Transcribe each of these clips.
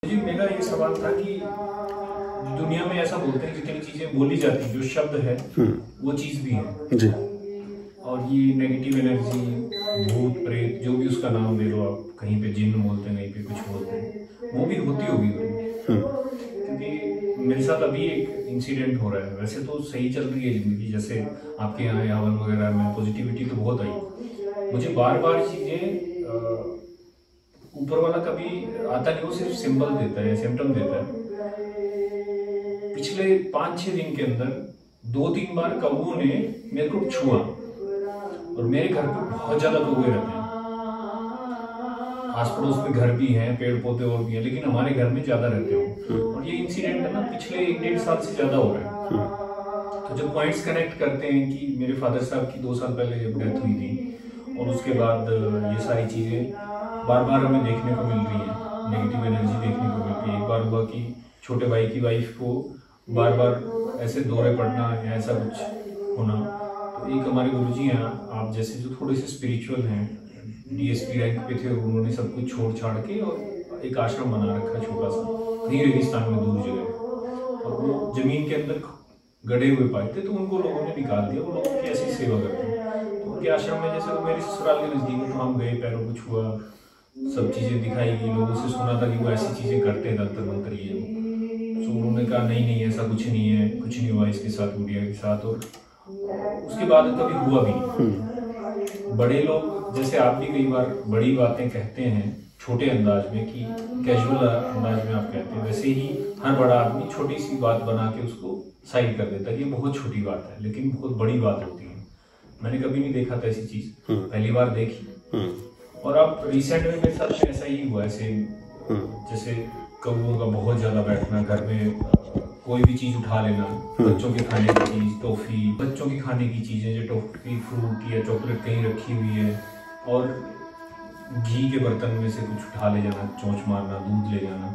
जी मेरा ये सवाल था कि दुनिया में ऐसा बोलते हैं जितनी चीजें बोली जाती हैं, जो शब्द है वो चीज भी है जी। और ये नेगेटिव एनर्जी, भूत प्रेत, जो भी उसका नाम दे दो आप, कहीं पे जिन्न बोलते हैं, कहीं पे कुछ बोलते हैं, वो भी होती होगी। क्योंकि मेरे साथ अभी एक इंसिडेंट हो रहा है। वैसे तो सही चल रही है जिंदगी, जैसे आपके यहाँ हवन वगैरह में पॉजिटिविटी तो बहुत आई। मुझे बार बार चीजें ऊपर वाला कभी आता नहीं, वो सिर्फ सिंबल देता है, सिम्टम देता है। पिछले 5-6 दिन के अंदर 2-3 बार कौवों ने मेरे को छुआ और मेरे घर पे बहुत ज्यादा कौवे रहते हैं। आस पड़ोस में घर भी हैं, पेड़ पौधे और भी हैं, लेकिन हमारे घर में ज्यादा रहते हो। और ये इंसिडेंट है ना, पिछले 1-1.5 साल से ज्यादा हो रहा है। तो जब पॉइंट्स कनेक्ट करते हैं कि मेरे फादर साहब की 2 साल पहले जब डेथ हुई थी और उसके बाद ये सारी चीजें बार बार हमें देखने को मिल रही है, नेगेटिव एनर्जी देखने को मिल रही है। एक बार हुआ कि छोटे भाई की वाइफ को बार बार ऐसे दौरे पड़ना या ऐसा कुछ होना। तो एक हमारे गुरुजी हैं, आप जैसे, जो थोड़े से स्पिरिचुअल हैं, डीएसपी रैंक पे थे, उन्होंने सब कुछ छोड़ छाड़ के और एक आश्रम बना रखा छोटा सा, कहीं रेगिस्तान में दूर जगह, और वो जमीन के अंदर गड़े हुए पाए थे। तो उनको लोगों ने निकाल दिया, वो लोगों की ऐसी सेवा करते हैं। तो उनके आश्रम में, जैसे वो मेरे ससुराल के नजदीक में, तो हम गए, पैरों को छुआ, सब चीजें दिखाई गई, लोगों से सुना था कि वो ऐसी चीजें करते हैं, तंत्र मंत्र ये। तो उन्होंने कहा नहीं ऐसा कुछ नहीं है, कुछ नहीं हुआ इसके साथ, गुड़िया के साथ। और उसके बाद कभी हुआ भी नहीं। बड़े लोग जैसे आप भी कई बार बड़ी बातें कहते हैं छोटे अंदाज में, कि कैजुअल अंदाज में आप कहते हैं, वैसे ही हर बड़ा आदमी छोटी सी बात बना के उसको साइड कर देता है। ये बहुत छोटी बात है, लेकिन बहुत बड़ी बात होती है। मैंने कभी नहीं देखा था ऐसी चीज, पहली बार देखी। और अब रिसेंट में मेरे साथ ऐसा ही हुआ, ऐसे जैसे कौवों का बहुत ज्यादा बैठना, घर में कोई भी चीज उठा लेना, बच्चों के खाने की चीज, टॉफी, बच्चों की खाने की चीजें, जो टॉफी, फ्रूट या चॉकलेट कहीं रखी हुई है, और घी के बर्तन में से कुछ उठा ले जाना, चोंच मारना, दूध ले जाना।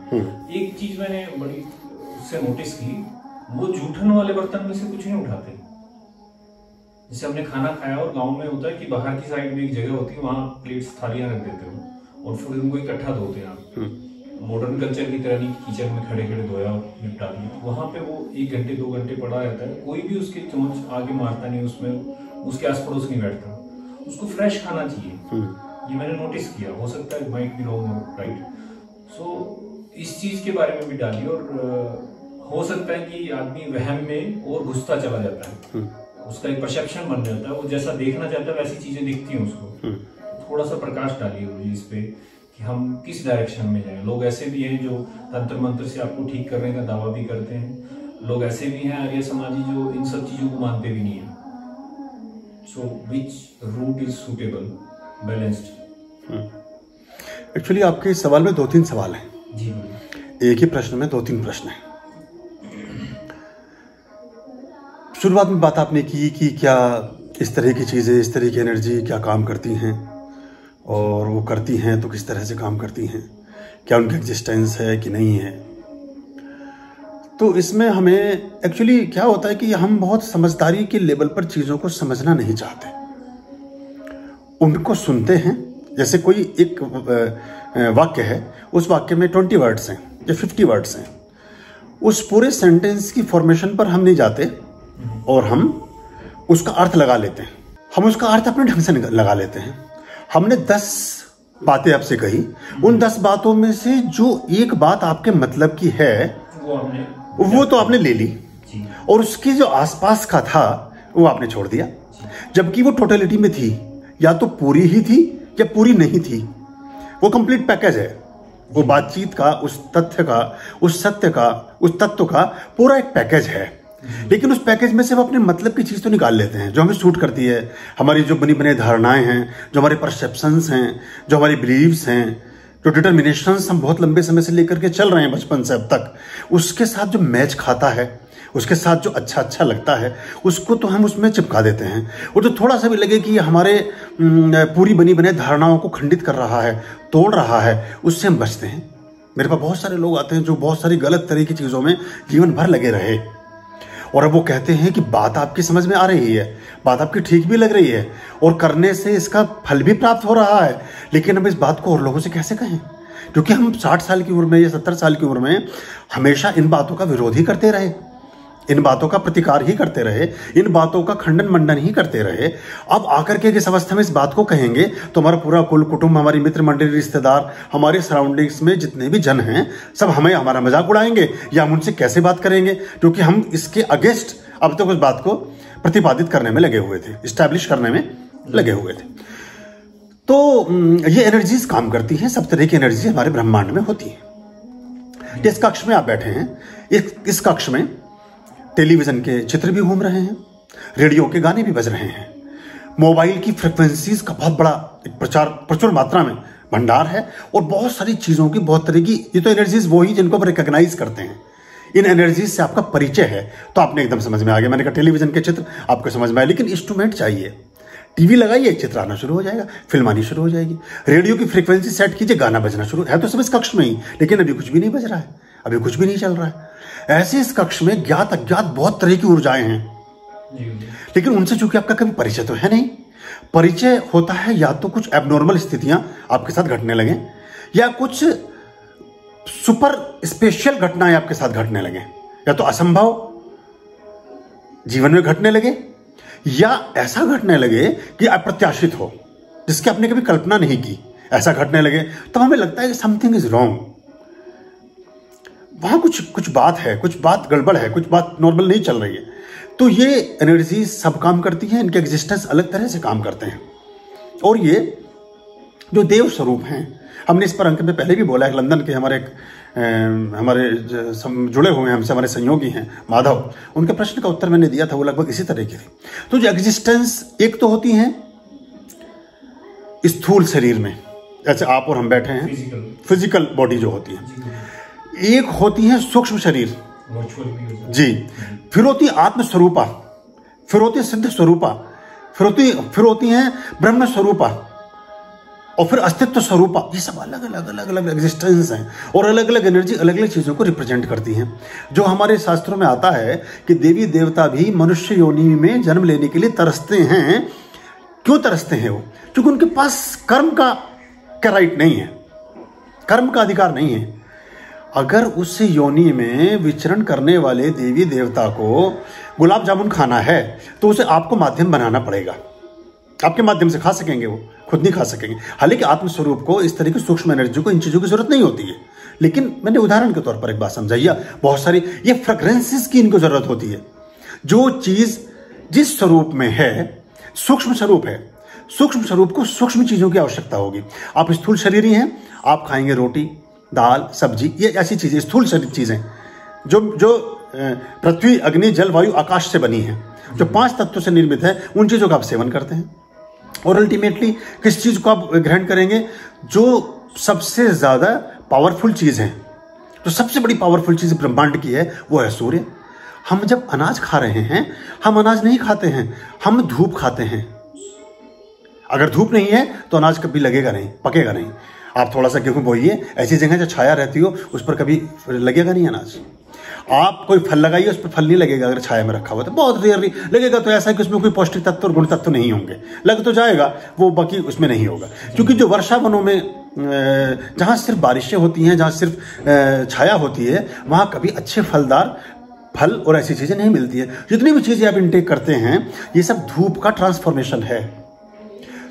एक चीज मैंने बड़ी उससे नोटिस की, वो जूठन वाले बर्तन में से कुछ नहीं उठाते। जैसे हमने खाना खाया, और गांव में होता है कि बाहर की साइड में एक जगह होती है, वहां प्लेट्स, थालियां रख देते हो और फिर उनको इकट्ठा धोते हैं आप। मॉडर्न कल्चर की तरह नहीं, किचन में खड़े खड़े धोया और निपटा दिया। वहां पे वो 1 घंटे 2 घंटे पड़ा रहता है, कोई भी उसके चोंच आगे मारता नहीं, उसमें उसके आस पड़ोस नहीं बैठता। उसको फ्रेश खाना चाहिए, ये मैंने नोटिस किया। हो सकता है माइट बी रॉन्ग, राइट। सो इस चीज के बारे में भी डाली, और हो सकता है कि आदमी वहम में और घुसता चला जाता है, उसका एक परसेप्शन बन जाता है, वो जैसा देखना चाहता है वैसी चीजें दिखती हैं उसको। थोड़ा सा प्रकाश डालिए इस पे कि हम किस डायरेक्शन में जाएं। लोग ऐसे भी हैं जो तंत्र मंत्र से आपको ठीक करने का दावा भी करते हैं, लोग ऐसे भी हैं आर्य समाजी जो इन सब चीजों को मानते भी नहीं है। So which route is suitable, balanced? Actually आपके इस सवाल में 2-3 सवाल हैं जी। एक ही प्रश्न में 2-3 प्रश्न हैं। शुरुआत में बात आपने की कि क्या इस तरह की चीज़ें, इस तरह की एनर्जी क्या काम करती हैं, और वो करती हैं तो किस तरह से काम करती हैं, क्या उनकी एग्जिस्टेंस है कि नहीं है। तो इसमें हमें एक्चुअली क्या होता है कि हम बहुत समझदारी के लेवल पर चीज़ों को समझना नहीं चाहते, उनको सुनते हैं। जैसे कोई एक वाक्य है, उस वाक्य में 20 वर्ड्स हैं या 50 वर्ड्स हैं, उस पूरे सेंटेंस की फॉर्मेशन पर हम नहीं जाते और हम उसका अर्थ लगा लेते हैं। हम उसका अर्थ अपने ढंग से लगा लेते हैं। हमने 10 बातें आपसे कही, उन 10 बातों में से जो एक बात आपके मतलब की है वो तो आपने ले ली, और उसके जो आसपास का था वो आपने छोड़ दिया, जबकि वो टोटलिटी में थी, या तो पूरी ही थी या पूरी नहीं थी। वो कंप्लीट पैकेज है, वो बातचीत का, उस तथ्य का, उस सत्य का, उस तत्व का पूरा एक पैकेज है। लेकिन उस पैकेज में से हम अपने मतलब की चीज तो निकाल लेते हैं, जो हमें सूट करती है, हमारी जो बनी बनी धारणाएं हैं, जो हमारे परसेप्शंस हैं, जो हमारी बिलीव्स हैं, जो डिटर्मिनेशंस हम बहुत लंबे समय से लेकर के चल रहे हैं बचपन से अब तक, उसके साथ जो मैच खाता है, उसके साथ जो अच्छा लगता है, उसको तो हम उसमें चिपका देते हैं। और जो थोड़ा सा भी लगे कि हमारे पूरी बनी बनी धारणाओं को खंडित कर रहा है, तोड़ रहा है, उससे हम बचते हैं। मेरे पास बहुत सारे लोग आते हैं जो बहुत सारी गलत तरह की चीज़ों में जीवन भर लगे रहे, और अब वो कहते हैं कि बात आपकी समझ में आ रही है, बात आपकी ठीक भी लग रही है, और करने से इसका फल भी प्राप्त हो रहा है, लेकिन अब इस बात को और लोगों से कैसे कहें, क्योंकि हम 60 साल की उम्र में या 70 साल की उम्र में हमेशा इन बातों का विरोध ही करते रहे, इन बातों का प्रतिकार ही करते रहे, इन बातों का खंडन मंडन ही करते रहे। अब आकर के इस अवस्था में इस बात को कहेंगे तो हमारा पूरा कुल कुटुंब, हमारी मित्र मंडली, रिश्तेदार, हमारे सराउंडिंग्स में जितने भी जन हैं, सब हमें हमारा मजाक उड़ाएंगे या हम उनसे कैसे बात करेंगे, क्योंकि हम इसके अगेंस्ट अब तक उस बात को प्रतिपादित करने में लगे हुए थे, इस्टेब्लिश करने में लगे हुए थे। तो ये एनर्जीज काम करती हैं, सब तरह की एनर्जी हमारे ब्रह्मांड में होती है। जिस कक्ष में आप बैठे हैं, इस कक्ष में टेलीविजन के चित्र भी घूम रहे हैं, रेडियो के गाने भी बज रहे हैं, मोबाइल की फ्रिक्वेंसीज का बहुत बड़ा प्रचुर मात्रा में भंडार है, और बहुत सारी चीजों की, बहुत तरह की, ये तो एनर्जीज वो ही जिनको आप रिकॉग्नाइज करते हैं। इन एनर्जीज से आपका परिचय है तो आपने एकदम समझ में आ गया। मैंने कहा टेलीविजन के चित्र आपको समझ में आए, लेकिन इंस्ट्रूमेंट चाहिए। टीवी लगाइए, चित्र आना शुरू हो जाएगा, फिल्म आनी शुरू हो जाएगी। रेडियो की फ्रीक्वेंसी सेट कीजिए, गाना बजना शुरू है तो सब इस कक्ष में ही, लेकिन अभी कुछ भी नहीं बज रहा है, अभी कुछ भी नहीं चल रहा है। ऐसे इस कक्ष में ज्ञात अज्ञात बहुत तरह की ऊर्जाएं हैं, लेकिन उनसे चूंकि आपका कभी परिचय तो है नहीं। परिचय होता है या तो कुछ एबनॉर्मल स्थितियां आपके साथ घटने लगे, या कुछ सुपर स्पेशल घटनाएं आपके साथ घटने लगे, या तो असंभव जीवन में घटने लगे, या ऐसा घटने लगे कि अप्रत्याशित हो, जिसकी आपने कभी कल्पना नहीं की, ऐसा घटने लगे तो हमें लगता है कि समथिंग इज रॉन्ग, वहां कुछ बात है, कुछ बात गड़बड़ है, कुछ बात नॉर्मल नहीं चल रही है। तो ये एनर्जी सब काम करती हैं, इनके एग्जिस्टेंस अलग तरह से काम करते हैं। और ये जो देव स्वरूप हैं, हमने इस पर अंक में पहले भी बोला है, लंदन के हमारे जुड़े हुए हैं हमसे, हमारे सहयोगी हैं माधव, उनके प्रश्न का उत्तर मैंने दिया था, वो लगभग इसी तरह की थी। तो जो एग्जिस्टेंस एक तो होती है स्थूल शरीर में, जैसे आप और हम बैठे हैं, फिजिकल बॉडी जो होती है, एक होती है सूक्ष्म शरीर जी, फिर होती है आत्म स्वरूपा, फिर होती है सिद्ध स्वरूपा, फिर होती है ब्रह्म स्वरूपा, और फिर अस्तित्व स्वरूपा। ये सब अलग अलग एग्जिस्टेंस हैं, और अलग अलग एनर्जी अलग अलग चीजों को रिप्रेजेंट करती हैं। जो हमारे शास्त्रों में आता है कि देवी देवता भी मनुष्य योनि में जन्म लेने के लिए तरसते हैं। क्यों तरसते हैं वो? क्योंकि उनके पास कर्म का राइट नहीं है, कर्म का अधिकार नहीं है। अगर उस योनि में विचरण करने वाले देवी देवता को गुलाब जामुन खाना है तो उसे आपको माध्यम बनाना पड़ेगा, आपके माध्यम से खा सकेंगे, वो खुद नहीं खा सकेंगे। हालांकि आत्मस्वरूप को, इस तरह की सूक्ष्म एनर्जी को, इन चीजों की जरूरत नहीं होती है, लेकिन मैंने उदाहरण के तौर पर एक बात समझाइए, बहुत सारी ये फ्रेग्रेंसेस की इनको जरूरत होती है। जो चीज जिस स्वरूप में है, सूक्ष्म स्वरूप है, सूक्ष्म स्वरूप को सूक्ष्म चीजों की आवश्यकता होगी। आप स्थूल शरीरी हैं, आप खाएंगे रोटी, दाल, सब्जी, ये ऐसी चीजें स्थूल शरीर चीजें जो पृथ्वी, अग्नि, जल, वायु, आकाश से बनी है, जो 5 तत्वों से निर्मित है, उन चीजों का आप सेवन करते हैं। और अल्टीमेटली किस चीज को आप ग्रहण करेंगे? जो सबसे ज्यादा पावरफुल चीज है, जो सबसे बड़ी पावरफुल चीज ब्रह्मांड की है, वो है सूर्य। हम जब अनाज खा रहे हैं, हम अनाज नहीं खाते हैं, हम धूप खाते हैं। अगर धूप नहीं है तो अनाज कभी लगेगा नहीं, पकेगा नहीं। आप थोड़ा सा गेहूं बोइए, ऐसी जगह जो छाया रहती हो उस पर कभी लगेगा नहीं अनाज। आप कोई फल लगाइए, उस पर फल नहीं लगेगा अगर छाया में रखा हुआ, तो बहुत रेयरली लगेगा। तो ऐसा है कि उसमें कोई पौष्टिक तत्व और गुण तत्व नहीं होंगे, लग तो जाएगा, वो बाकी उसमें नहीं होगा। क्योंकि जो वर्षा वनों में जहां सिर्फ बारिशें होती हैं, जहां सिर्फ छाया होती है, वहां कभी अच्छे फलदार फल और ऐसी चीजें नहीं मिलती है। जितनी भी चीजें आप इनटेक करते हैं, ये सब धूप का ट्रांसफॉर्मेशन है।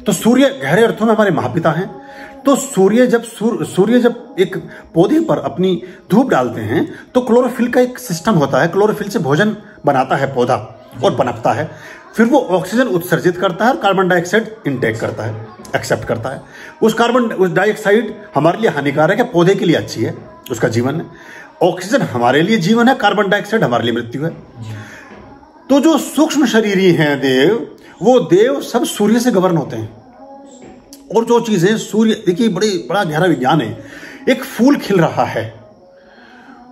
तो सूर्य गहरे अर्थों में हमारे महापिता हैं। तो सूर्य जब एक पौधे पर अपनी धूप डालते हैं तो क्लोरोफिल का एक सिस्टम होता है, क्लोरोफिल से भोजन बनाता है पौधा और पनपता है। फिर वो ऑक्सीजन उत्सर्जित करता है और कार्बन डाइऑक्साइड इनटेक करता है, एक्सेप्ट करता है। उस डाइऑक्साइड हमारे लिए हानिकारक है, पौधे के लिए अच्छी है, उसका जीवन है। ऑक्सीजन हमारे लिए जीवन है, कार्बन डाइऑक्साइड हमारे लिए मृत्यु है। तो जो सूक्ष्म शरीरी हैं देव, वो देव सब सूर्य से गवर्न होते हैं। और जो चीजें सूर्य, देखिए बड़ा गहरा विज्ञान है। एक फूल खिल रहा है,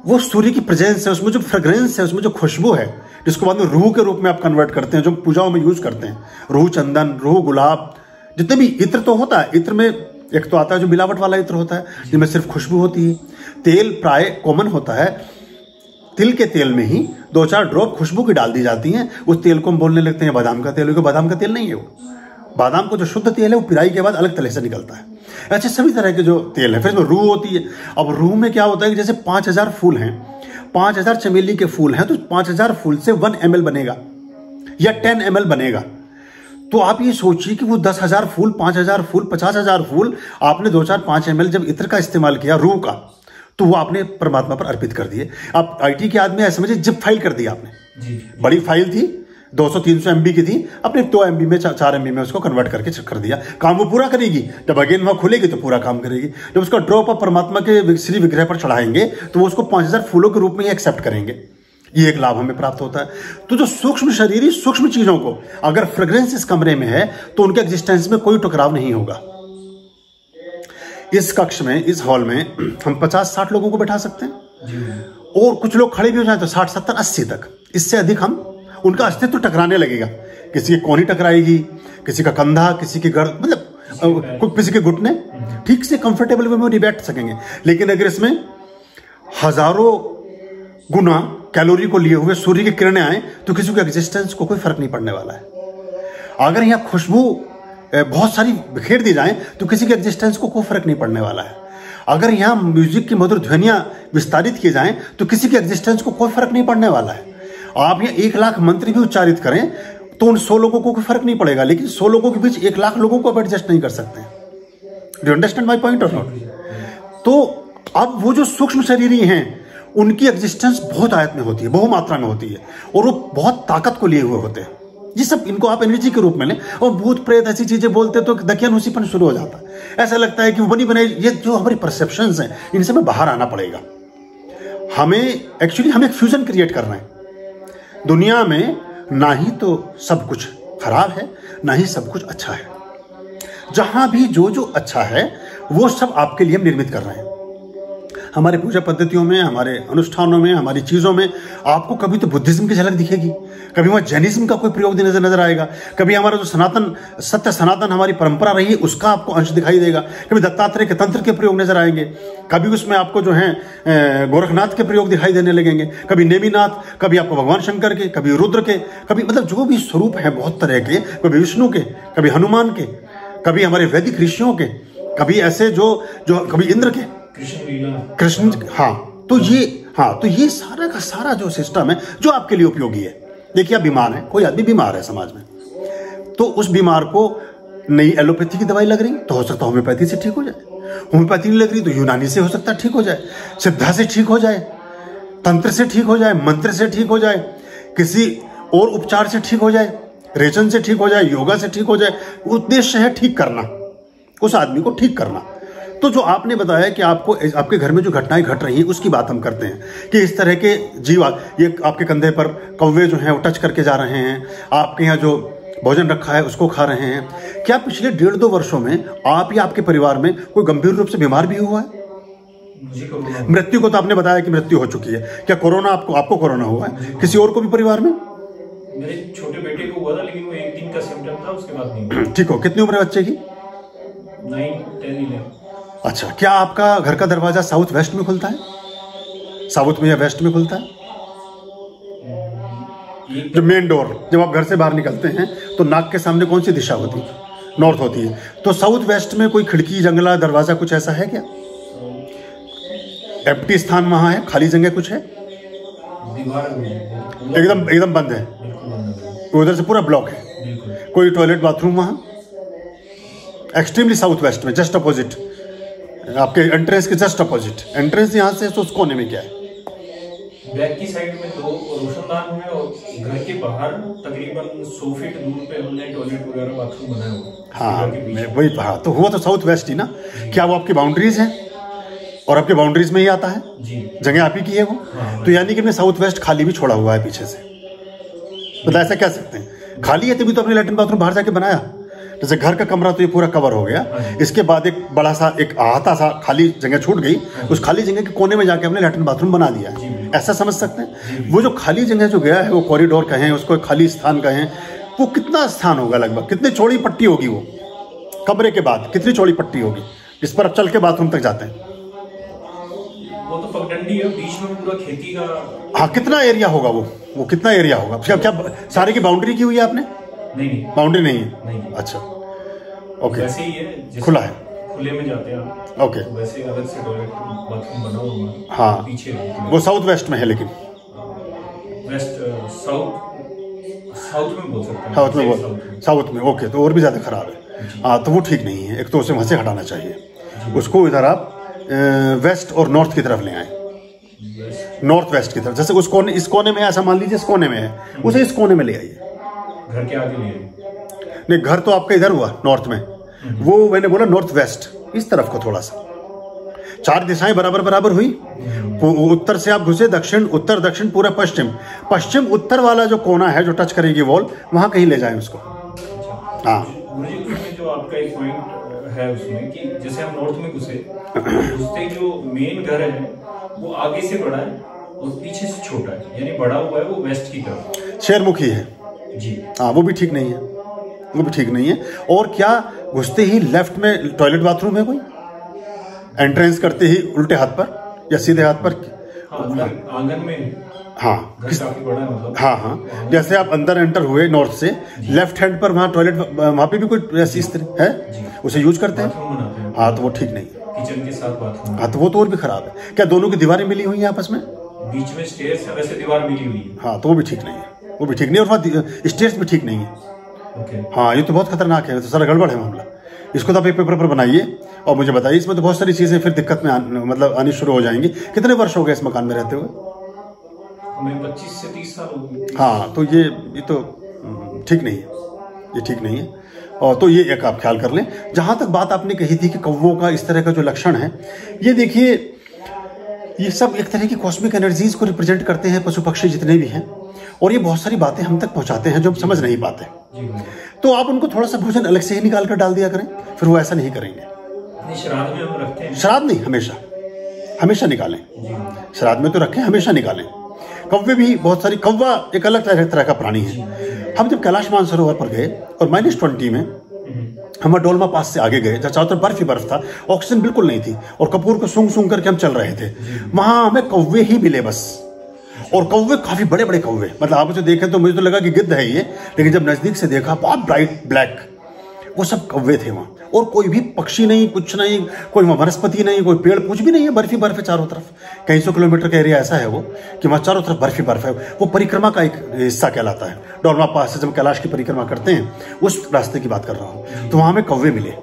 वो सूर्य की प्रेजेंस है, उसमें जो फ्रेग्रेंस है, उसमें जो खुशबू है, जिसको बाद में रूह के रूप में आप कन्वर्ट करते हैं, जो पूजाओं में यूज करते हैं। रूह चंदन, रूह गुलाब, जितने भी इत्र तो होता है। इत्र में एक तो आता है जो मिलावट वाला इत्र होता है, जिसमें सिर्फ खुशबू होती है। तेल प्राय कॉमन होता है, तिल के तेल में ही 2-4 ड्रॉप खुशबू की डाल दी जाती हैं। उस तेल को हम बोलने लगते हैं बादाम का तेल, क्योंकि बादाम का तेल नहीं है बादाम को जो शुद्ध तेल है वो पिराई के बाद अलग तले से निकलता है। ऐसे सभी तरह के जो तेल है। फिर इसमें रूह होती है। अब रूह में क्या होता है कि जैसे 5000 फूल हैं, 5000 चमेली के फूल हैं, तो 5000 फूल से 1 ml बनेगा या 10 ml बनेगा। तो आप ये सोचिए कि वो 10,000 फूल, 5,000 फूल, 50,000 फूल, आपने 2-4-5 ml जब इत्र का इस्तेमाल किया रूह का, तो वो आपने परमात्मा पर अर्पित कर दिए। आप IT के आदमी ऐसे समझिए, जिप फाइल कर दिया आपने जी। बड़ी फाइल थी, 200-300 MB की थी, अपने 2 MB में 4 MB में उसको कन्वर्ट करके कर दिया। काम वो पूरा करेगी। जब अगेन वहां खुलेगी तो पूरा काम करेगी। जब उसका ड्रॉप आप परमात्मा के श्री विग्रह पर चढ़ाएंगे तो वो उसको 5000 फूलों के रूप में ही एक्सेप्ट करेंगे। ये एक लाभ हमें प्राप्त होता है। तो जो सूक्ष्म शरीरी सूक्ष्म चीजों को अगर फ्रेग्रेंस इस कमरे में है तो उनके एग्जिस्टेंस में कोई टकराव नहीं होगा। इस कक्ष में, इस हॉल में हम 50-60 लोगों को बैठा सकते हैं और कुछ लोग खड़े भी हो जाए तो 60, 70, 80 तक। इससे अधिक हम उनका अस्तित्व टकराने लगेगा। किसी की कोहनी टकराएगी, किसी का कंधा, किसी की गर्द, मतलब किसी के घुटने, ठीक से कंफर्टेबल वे में नहीं बैठ सकेंगे। लेकिन अगर इसमें हजारों गुना कैलोरी को लिए हुए सूर्य की किरणें आए तो किसी के एग्जिस्टेंस को कोई फर्क नहीं पड़ने वाला है। अगर यहाँ खुशबू बहुत सारी बिखेर दी जाए तो किसी के एग्जिस्टेंस को कोई फर्क नहीं पड़ने वाला है। अगर यहाँ म्यूजिक की मधुर ध्वनियां विस्तारित की जाएं तो किसी के एग्जिस्टेंस को कोई फर्क नहीं पड़ने वाला है। आप यहाँ 1 लाख मंत्र भी उच्चारित करें तो उन 100 लोगों को कोई फर्क नहीं पड़ेगा, लेकिन 100 लोगों के बीच 1 लाख लोगों को आप एडजस्ट नहीं कर सकते। Do understand my point of not? तो अब वो जो सूक्ष्म शरीरी हैं उनकी एग्जिस्टेंस बहुत आयत में होती है, बहु मात्रा में होती है, और वो बहुत ताकत को लिए हुए होते हैं। ये सब इनको आप एनर्जी के रूप में लें। और भूत प्रेत ऐसी चीजें बोलते तो दकियानुसीपन शुरू हो जाता है। ऐसा लगता है कि वो बनी बनाई, ये जो हमारी परसेप्शंस हैं इनसे हमें बाहर आना पड़ेगा। हमें एक फ्यूजन क्रिएट करना है। दुनिया में ना ही तो सब कुछ खराब है, ना ही सब कुछ अच्छा है। जहां भी जो जो अच्छा है वो सब आपके लिए हम निर्मित कर रहे हैं। हमारे पूजा पद्धतियों में, हमारे अनुष्ठानों में, हमारी चीजों में आपको कभी तो बुद्धिज्म की झलक दिखेगी, कभी वहां जैनिज्म का कोई प्रयोग नजर आएगा, कभी हमारा जो सनातन हमारी परंपरा रही है उसका आपको अंश दिखाई देगा, कभी दत्तात्रेय के तंत्र के प्रयोग नजर आएंगे, कभी उसमें आपको जो है गोरखनाथ के प्रयोग दिखाई देने लगेंगे, कभी नेमिनाथ, कभी आपको भगवान शंकर के, कभी रुद्र के, कभी मतलब जो भी स्वरूप है बहुत तरह के, कभी विष्णु के, कभी हनुमान के, कभी हमारे वैदिक ऋषियों के, कभी ऐसे जो कभी इंद्र के, कृष्ण। तो ये सारा का सारा जो सिस्टम है जो आपके लिए उपयोगी है। देखिए आप बीमार हैं, कोई आदमी बीमार है समाज में, तो उस बीमार को नई एलोपैथी की दवाई लग रही तो हो सकता है होम्योपैथी से ठीक हो जाए, होम्योपैथी नहीं लग रही तो यूनानी से हो सकता है ठीक हो जाए, सिद्धा से ठीक हो जाए, तंत्र से ठीक हो जाए, मंत्र से ठीक हो जाए, किसी और उपचार से ठीक हो जाए, रेचन से ठीक हो जाए, योगा से ठीक हो जाए। उद्देश्य है ठीक करना, उस आदमी को ठीक करना। तो जो आपने बताया कि आपको आपके घर में जो घटनाएं घट रही हैं उसकी बात हम करते हैं कि इस तरह के जीव, ये आपके कंधे पर कौवे जो हैं वो टच करके जा रहे हैं, आपके यहाँ जो भोजन रखा है उसको खा रहे हैं। क्या पिछले 1.5-2 वर्षों में आप या आपके परिवार में कोई गंभीर रूप से बीमार भी हुआ है? मृत्यु को तो आपने बताया कि मृत्यु हो चुकी है। क्या कोरोना आपको कोरोना हुआ है? किसी और को भी परिवार में? मेरे छोटे बेटे को हुआ था, लेकिन वो 1 दिन का सिम्टम था, उसके बाद नहीं। ठीक हो। कितनी उम्र है बच्चे की? 9, 10, 11। अच्छा, क्या आपका घर का दरवाजा साउथ वेस्ट में खुलता है? साउथ में या वेस्ट में खुलता है? जो मेन डोर, जब आप घर से बाहर निकलते हैं तो नाक के सामने कौन सी दिशा होती है? नॉर्थ होती है। तो साउथ वेस्ट में कोई खिड़की, जंगला, दरवाजा कुछ ऐसा है क्या? एम्प्टी स्थान वहां है, खाली जगह कुछ है? एकदम बंद है, उधर से पूरा ब्लॉक है। कोई टॉयलेट बाथरूम वहां? एक्सट्रीमली साउथ वेस्ट में, जस्ट अपोजिट, आपके एंट्रेंस के जस्ट अपोजिट। एंट्रेंस यहां से तो उस कोने में क्या है? बैक की साइड में 2 रोशनदान है और घर के बाहर तकरीबन 100 फीट दूर पे हमने टॉयलेट वगैरह बाथरूम बनाया हुआ। हाँ, मैं वही कहा, तो हुआ तो साउथ वेस्ट ही ना। क्या वो आपकी बाउंड्रीज है और आपके बाउंड्रीज में ही आता है? जी, जगह आप ही की है वो। हाँ, तो यानी कि हमने साउथ वेस्ट खाली भी छोड़ा हुआ है पीछे से, मतलब ऐसा कह सकते हैं। खाली है तभी तो अपने लैट्रिन बाथरूम बाहर जाके बनाया। जैसे घर का कमरा तो ये पूरा कवर हो गया, इसके बाद एक बड़ा सा एक आहता सा खाली जगह छूट गई, उस खाली जगह के कोने में जाके हमने लैट्रिन बाथरूम बना दिया है। ऐसा समझ सकते हैं। वो जो खाली जगह जो गया है, वो कॉरिडोर कहें, उसको खाली स्थान कहें, वो कितना स्थान होगा? लगभग कितनी चौड़ी पट्टी होगी वो? कमरे के बाद कितनी चौड़ी पट्टी होगी जिस पर आप चल के बाथरूम तक जाते हैं? वो तो पगडंडी है, बीच में पूरा खेती का। हाँ, कितना एरिया होगा वो कितना एरिया होगा? क्या सारे की बाउंड्री की हुई है आपने? नहीं, बाउंड्री नहीं है। नहीं। अच्छा, ओके, वैसे ही है, जैसे खुला है, खुले में जाते हैं आप, ओके, तो वैसे अलग से टॉयलेट बाथरूम बना हुआ है, हाँ, पीछे वो साउथ वेस्ट में है, लेकिन वेस्ट साउथ में बोल सकते हैं, साउथ में, साउथ में, ओके, तो और भी ज़्यादा खराब है। हाँ, तो वो ठीक नहीं है, एक तो उसे वहाँ से हटाना चाहिए, उसको इधर आप वेस्ट और नॉर्थ की तरफ ले आए, नॉर्थ वेस्ट की तरफ, जैसे उस कोने, इस कोने में, ऐसा मान लीजिए इस कोने में है, उसे इस कोने में ले आइए, घर के आगे ले आइए। नहीं, घर तो आपका इधर हुआ नॉर्थ में, वो मैंने बोला नॉर्थ वेस्ट, इस तरफ को थोड़ा सा, 4 दिशाएं बराबर बराबर हुई, उत्तर से आप घुसे, दक्षिण, उत्तर, दक्षिण, पूरा पश्चिम, पश्चिम उत्तर वाला जो कोना है जो टच करेगी वॉल, वहां कहीं ले जाएं उसको। हाँ, मुझे उसमें जो आपका एक पॉइंट है उसमें कि जैसे हम नॉर्थ में घुसते जो मेन घर है वो आगे से बड़ा है और पीछे से छोटा है, यानी बड़ा हुआ है वो वेस्ट की तरफ, शेरमुखी है जी। हाँ, वो भी ठीक नहीं है, वो भी ठीक नहीं है। और क्या घुसते ही लेफ्ट में टॉयलेट बाथरूम है कोई, एंट्रेंस करते ही उल्टे हाथ पर या सीधे हाथ पर? हाँ, आंगन में, हाँ, घर काफी बड़ा है मतलब, हाँ हाँ, जैसे आप अंदर एंटर हुए नॉर्थ से, लेफ्ट हैंड पर वहाँ टॉयलेट, वहाँ पे भी कोई ऐसी स्त्री है, उसे यूज करते हैं? हाँ, तो वो ठीक नहीं, किचन के साथ बाथरूम। हाँ, तो वो तो और भी खराब है। क्या दोनों की दीवारें मिली हुई हैं आपस में? बीच में स्टेयर्स है, वैसे दीवार मिली हुई है। हाँ, तो वो भी ठीक नहीं है, वो भी ठीक नहीं, और वहाँ स्टेयर्स भी ठीक नहीं है। ओके, हाँ, ये तो बहुत खतरनाक है, तो सारा गड़बड़ है मामला। इसको तो आप एक पेपर पर बनाइए और मुझे बताइए, इसमें तो बहुत सारी चीजें फिर दिक्कत में मतलब आनी शुरू हो जाएंगी। कितने वर्ष हो गए इस मकान में रहते हुए? हमें 25 से 30 साल हो गए। हाँ, तो ये तो ठीक नहीं है, ये ठीक नहीं है। और तो ये एक आप ख्याल कर लें। जहाँ तक बात आपने कही थी कि कौवों का इस तरह का जो लक्षण है, ये देखिए, ये सब एक तरह की कॉस्मिक एनर्जीज को रिप्रेजेंट करते हैं, पशु पक्षी जितने भी हैं, और ये बहुत सारी बातें हम तक पहुँचाते हैं जो हम समझ नहीं पाते। तो आप उनको थोड़ा सा भोजन अलग से ही निकाल कर डाल दिया करें, फिर वो ऐसा नहीं करेंगे। श्राद्ध में हम रखते हैं, श्राद्ध नहीं, हमेशा हमेशा निकालें, श्राद्ध में तो रखें, हमेशा निकालें। कौवे भी बहुत सारी, कौवा एक अलग तरह का प्राणी है। हम जब कैलाश मानसरोवर पर गए और -20 में हम डोलमा पास से आगे गए, जहाँ चारों तरफ बर्फ ही बर्फ था, ऑक्सीजन बिल्कुल नहीं थी, और कपूर को सूंघ सूंघ करके हम चल रहे थे, वहां हमें कौवे ही मिले बस। और कौवे काफी बड़े बड़े कौवे, मतलब आप उसे देखें तो मुझे तो लगा कि गिद्ध है ये, लेकिन जब नजदीक से देखा, बहुत ब्राइट ब्लैक, वो सब कौवे थे वहां। और कोई भी पक्षी नहीं, कुछ नहीं, कोई वनस्पति नहीं, कोई पेड़ कुछ भी नहीं है, बर्फ ही बर्फ है चारों तरफ। कई सौ किलोमीटर का एरिया ऐसा है वो कि वहाँ चारों तरफ बर्फ ही बर्फ है। वो परिक्रमा का एक हिस्सा कहलाता है। डोलमा पास से जब कैलाश की परिक्रमा करते हैं, उस रास्ते की बात कर रहा हूँ, तो वहाँ हमें कौवे मिले।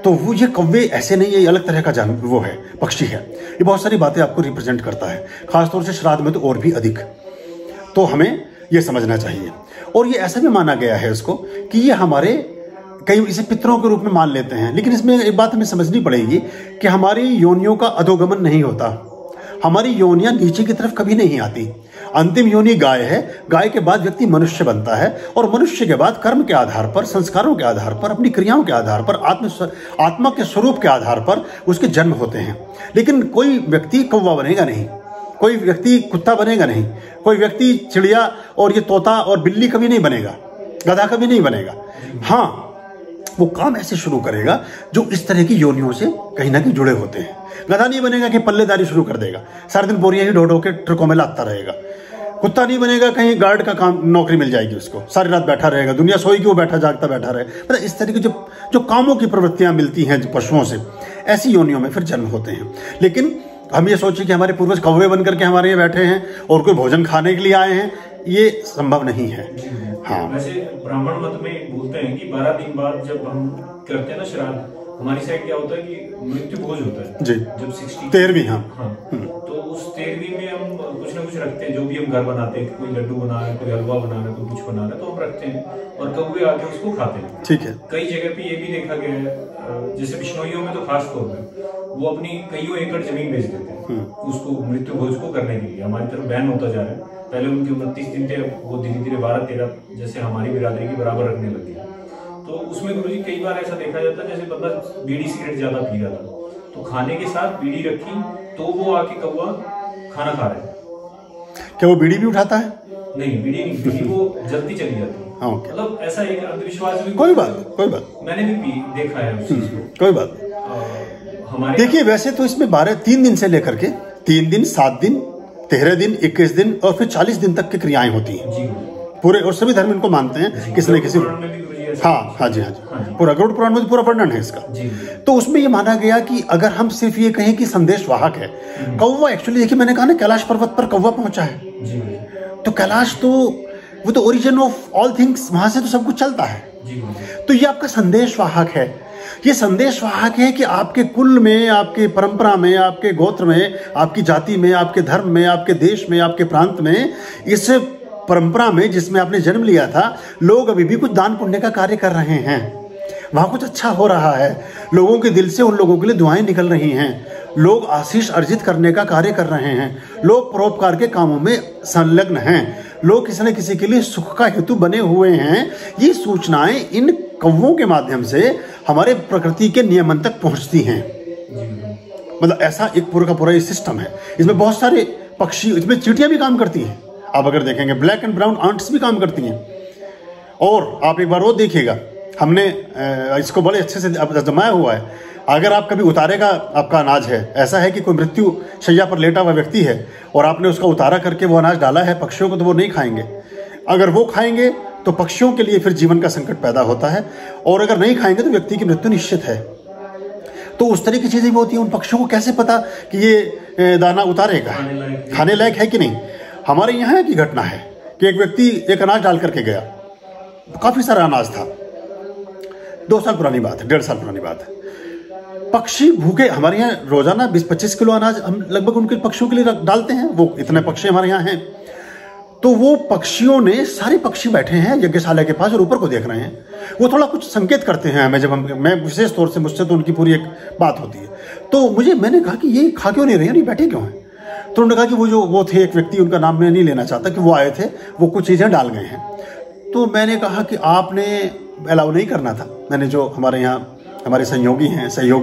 तो वो ये कौवे ऐसे नहीं है, ये अलग तरह का जानवर वो है, पक्षी है। ये बहुत सारी बातें आपको रिप्रेजेंट करता है, खासतौर से श्राद्ध में तो और भी अधिक। तो हमें ये समझना चाहिए। और ये ऐसा भी माना गया है इसको कि ये हमारे, कई इसे पितरों के रूप में मान लेते हैं, लेकिन इसमें एक बात हमें समझनी पड़ेगी कि हमारी योनियों का अधोगमन नहीं होता। हमारी योनियां नीचे की तरफ कभी नहीं आती। अंतिम योनि गाय है, गाय के बाद व्यक्ति मनुष्य बनता है, और मनुष्य के बाद कर्म के आधार पर, संस्कारों के आधार पर, अपनी क्रियाओं के आधार पर, आत्मा के स्वरूप के आधार पर उसके जन्म होते हैं। लेकिन कोई व्यक्ति कौवा बनेगा नहीं, कोई व्यक्ति कुत्ता बनेगा नहीं, कोई व्यक्ति चिड़िया और ये तोता और बिल्ली कभी नहीं बनेगा, गधा कभी नहीं बनेगा। हाँ, वो काम ऐसे शुरू करेगा जो इस तरह की योनियों से कहीं ना कहीं जुड़े होते हैं। गधा नहीं बनेगा कि पल्लेदारी शुरू कर देगा, सारे दिन बोरियां ही ढो ढो के ट्रकों में लाता रहेगा। कुत्ता नहीं बनेगा, कहीं गार्ड का काम, नौकरी मिल जाएगी उसको, सारी रात बैठा रहेगा, दुनिया सोएगी वो बैठा जागता बैठा रहे। मतलब इस तरह की जो कामों की प्रवृत्तियां मिलती हैं पशुओं से, ऐसी योनियों में फिर जन्म होते हैं। लेकिन हम ये सोचिए कि हमारे पूर्वज कौवे बनकर के हमारे यहाँ बैठे हैं और कोई भोजन खाने के लिए आए हैं, ये संभव नहीं है। हाँ, वैसे ब्राह्मण मत में बोलते हैं कि 12 दिन बाद जब हम करते हैं ना श्राद्ध, हमारी साइड क्या होता है कि मृत्यु भोज होता है जी, जब 60 13वीं। हाँ, तो उस 13वीं में हम कुछ ना कुछ रखते हैं, जो भी हम घर बनाते हैं, कोई लड्डू बना रहे हैं, कोई हलवा बना रहे हैं, कोई कुछ बना रहे हैं, तो हम रखते हैं और कौवे आके उसको खाते हैं। ठीक है। कई जगह पे ये भी देखा गया है, जैसे बिश्नोइयों में तो खास तौर पर वो अपनी कईयों एकड़ जमीन बेच देते हैं उसको मृत्यु भोज को करने के लिए। हमारी तरफ बैन होता जा रहा है, पहले उनके 29 दिन थे, वो धीरे धीरे 12-13 जैसे हमारी बिरादरी की बराबर रखने लग गया। तो उसमें गुरुजी कई बार ऐसा देखा जाता है, जैसे बंदा बीड़ी सिगरेट ज्यादा पी रहा था, तो खाने के साथ बीड़ी रखी तो वो आके कौवा खाना खा रहा है। क्या वो बीड़ी भी उठाता है? नहीं, बीड़ी नहीं, बीड़ी वो जल्दी चली जाती है। हाँ, okay. मतलब ऐसा एक अंधविश्वास भी, कोई बात मैंने भी देखा है उस चीज को। कोई बात हमारे देखिए, वैसे तो इसमें 3 दिन से लेकर के 3 दिन, 7 दिन, 13 दिन, 21 दिन और फिर 40 दिन तक की क्रियाएं होती हैं जी पूरे, और सभी धर्म इनको मानते हैं। किसी न किसी हाँ हाँ जी, हाँ जी, पूरा गरुड़ पुराण में पूरा वर्णन है इसका। जी। तो उसमें ये माना गया कि अगर हम सिर्फ ये कहें कि संदेश वाहक है, कौवा एक्चुअली देखिए मैंने कहा ना कैलाश पर्वत पर कौवा पहुंचा है, जी। तो कैलाश तो वो तो ओरिजिन ऑफ ऑल थिंग्स, वहां से तो सब कुछ चलता है। जी। तो ये आपका संदेश वाहक है। ये संदेश वाहक है कि आपके कुल में, आपके परंपरा में, आपके गोत्र में, आपकी जाति में, आपके धर्म में, आपके देश में, आपके प्रांत में, इस परंपरा में जिसमें आपने जन्म लिया था, लोग अभी भी कुछ दान पुण्य का कार्य कर रहे हैं, वहां कुछ अच्छा हो रहा है, लोगों के दिल से उन लोगों के लिए दुआएं निकल रही हैं, लोग आशीष अर्जित करने का कार्य कर रहे हैं, लोग परोपकार के कामों में संलग्न हैं, लोग किसी न किसी के लिए सुख का हेतु बने हुए हैं। ये सूचनाएं इन कौवों के माध्यम से हमारे प्रकृति के नियमन तक पहुंचती हैं। मतलब ऐसा एक पूरा का पूरा ये सिस्टम है। इसमें बहुत सारे पक्षी, इसमें चींटियां भी काम करती हैं, आप अगर देखेंगे ब्लैक एंड ब्राउन आंट्स भी काम करती हैं। और आप एक बार वो देखिएगा, हमने इसको बड़े अच्छे से जमाया हुआ है। अगर आप कभी उतारे का आपका अनाज है, ऐसा है कि कोई मृत्यु शैया पर लेटा हुआ व्यक्ति है और आपने उसका उतारा करके वो अनाज डाला है पक्षियों को, तो वो नहीं खाएंगे। अगर वो खाएंगे तो पक्षियों के लिए फिर जीवन का संकट पैदा होता है, और अगर नहीं खाएंगे तो व्यक्ति की मृत्यु निश्चित है। तो उस तरह की चीजें भी होती हैं। उन पक्षियों को कैसे पता कि ये दाना उतारेगा, खाने लायक है कि नहीं। हमारे यहाँ की घटना है कि एक व्यक्ति एक अनाज डाल करके गया, काफी सारा अनाज था, 2 साल पुरानी बात है, 1.5 साल पुरानी बात है। पक्षी भूखे, हमारे यहाँ रोजाना 20-25 किलो अनाज हम लगभग उनके पक्षियों के लिए डालते हैं, वो इतने पक्षी हमारे यहाँ हैं। तो वो पक्षियों ने, सारे पक्षी बैठे हैं यज्ञशाला के पास और ऊपर को देख रहे हैं। वो थोड़ा कुछ संकेत करते हैं हमें, जब मैं विशेष तौर से, मुझसे तो उनकी पूरी एक बात होती है। तो मैंने कहा कि ये खा क्यों नहीं रहे, नहीं बैठे क्यों हैं। तो उन्होंने कहा कि वो थे एक व्यक्ति, उनका नाम मैं नहीं लेना चाहता, कि वो आए थे, वो कुछ चीजें डाल गए हैं। तो मैंने कहा कि आपने अलाउ नहीं करना था। मैंने जो हमारे यहाँ हमारे सहयोगी